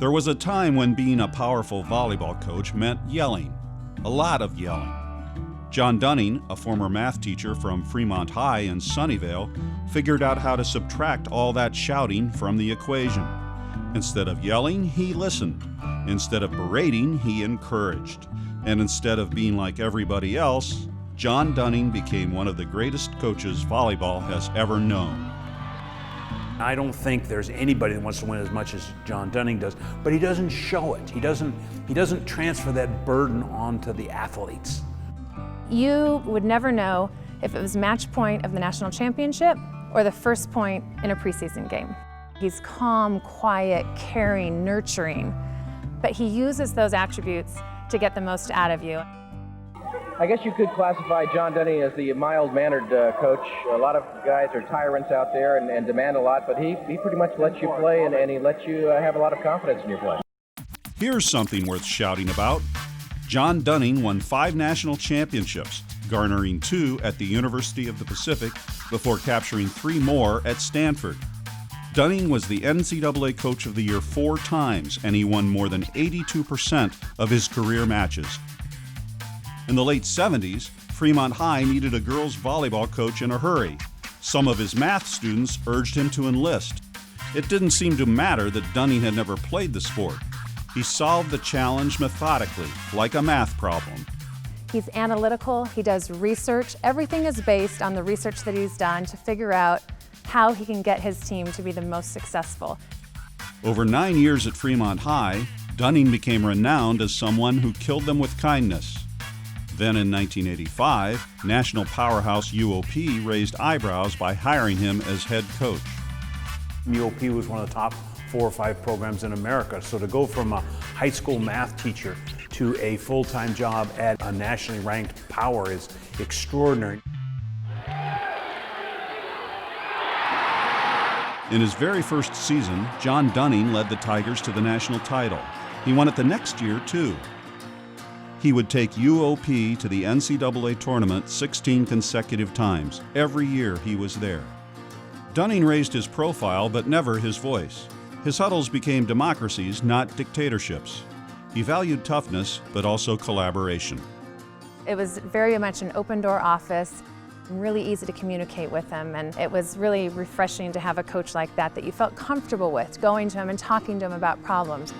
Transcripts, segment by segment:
There was a time when being a powerful volleyball coach meant yelling, a lot of yelling. John Dunning, a former math teacher from Fremont High in Sunnyvale, figured out how to subtract all that shouting from the equation. Instead of yelling, he listened. Instead of berating, he encouraged. And instead of being like everybody else, John Dunning became one of the greatest coaches volleyball has ever known. I don't think there's anybody that wants to win as much as John Dunning does, but he doesn't show it. He doesn't transfer that burden onto the athletes. You would never know if it was match point of the national championship or the first point in a preseason game. He's calm, quiet, caring, nurturing, but he uses those attributes to get the most out of you. I guess you could classify John Dunning as the mild-mannered coach. A lot of guys are tyrants out there and demand a lot, but he pretty much lets you play and he lets you have a lot of confidence in your play. Here's something worth shouting about. John Dunning won 5 national championships, garnering 2 at the University of the Pacific before capturing 3 more at Stanford. Dunning was the NCAA Coach of the Year 4 times, and he won more than 82% of his career matches. In the late 70s, Fremont High needed a girls' volleyball coach in a hurry. Some of his math students urged him to enlist. It didn't seem to matter that Dunning had never played the sport. He solved the challenge methodically, like a math problem. He's analytical, he does research. Everything is based on the research that he's done to figure out how he can get his team to be the most successful. Over 9 years at Fremont High, Dunning became renowned as someone who killed them with kindness. Then in 1985, national powerhouse UOP raised eyebrows by hiring him as head coach. UOP was one of the top 4 or 5 programs in America, so to go from a high school math teacher to a full-time job at a nationally ranked power is extraordinary. In his very first season, John Dunning led the Tigers to the national title. He won it the next year, too. He would take UOP to the NCAA tournament 16 consecutive times. Every year he was there. Dunning raised his profile, but never his voice. His huddles became democracies, not dictatorships. He valued toughness, but also collaboration. It was very much an open-door office, really easy to communicate with him, and it was really refreshing to have a coach like that you felt comfortable with, going to him and talking to him about problems.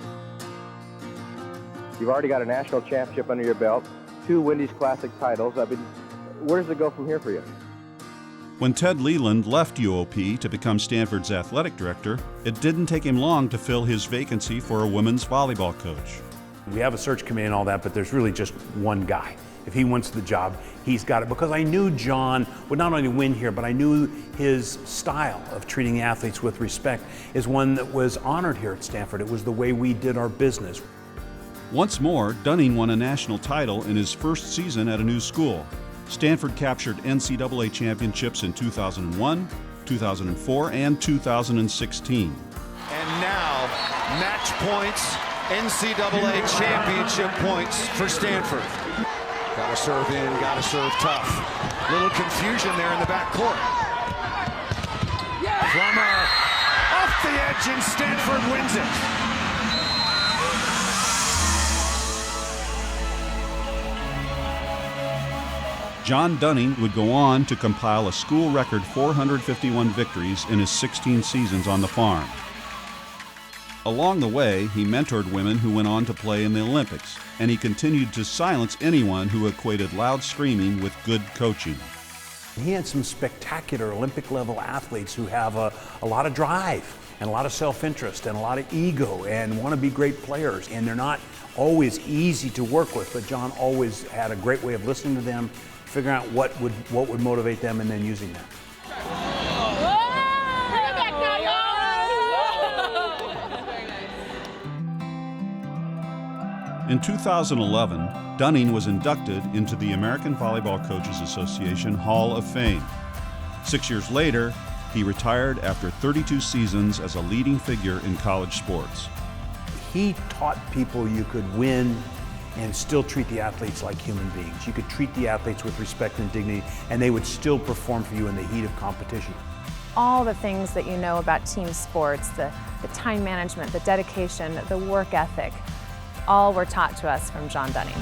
You've already got a national championship under your belt, 2 Wendy's Classic titles. Where does it go from here for you? When Ted Leland left UOP to become Stanford's athletic director, it didn't take him long to fill his vacancy for a women's volleyball coach. We have a search committee and all that, but there's really just one guy. If he wants the job, he's got it. Because I knew John would not only win here, but I knew his style of treating the athletes with respect is one that was honored here at Stanford. It was the way we did our business. Once more, Dunning won a national title in his first season at a new school. Stanford captured NCAA championships in 2001, 2004, and 2016. And now, match points, NCAA championship points for Stanford. Got to serve in, got to serve tough. Little confusion there in the backcourt. Plummer off the edge, and Stanford wins it. John Dunning would go on to compile a school record 451 victories in his 16 seasons on the farm. Along the way, he mentored women who went on to play in the Olympics, and he continued to silence anyone who equated loud screaming with good coaching. He had some spectacular Olympic-level athletes who have a lot of drive and a lot of self-interest and a lot of ego and want to be great players, and they're not always easy to work with, but John always had a great way of listening to them, figuring out what would motivate them, and then using that. In 2011, Dunning was inducted into the American Volleyball Coaches Association Hall of Fame. 6 years later, he retired after 32 seasons as a leading figure in college sports. He taught people you could win and still treat the athletes like human beings. You could treat the athletes with respect and dignity, and they would still perform for you in the heat of competition. all the things that you know about team sports, the time management, the dedication, the work ethic, all were taught to us from John Dunning.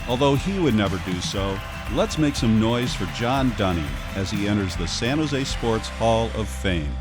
Although he would never do so, let's make some noise for John Dunning as he enters the San Jose Sports Hall of Fame.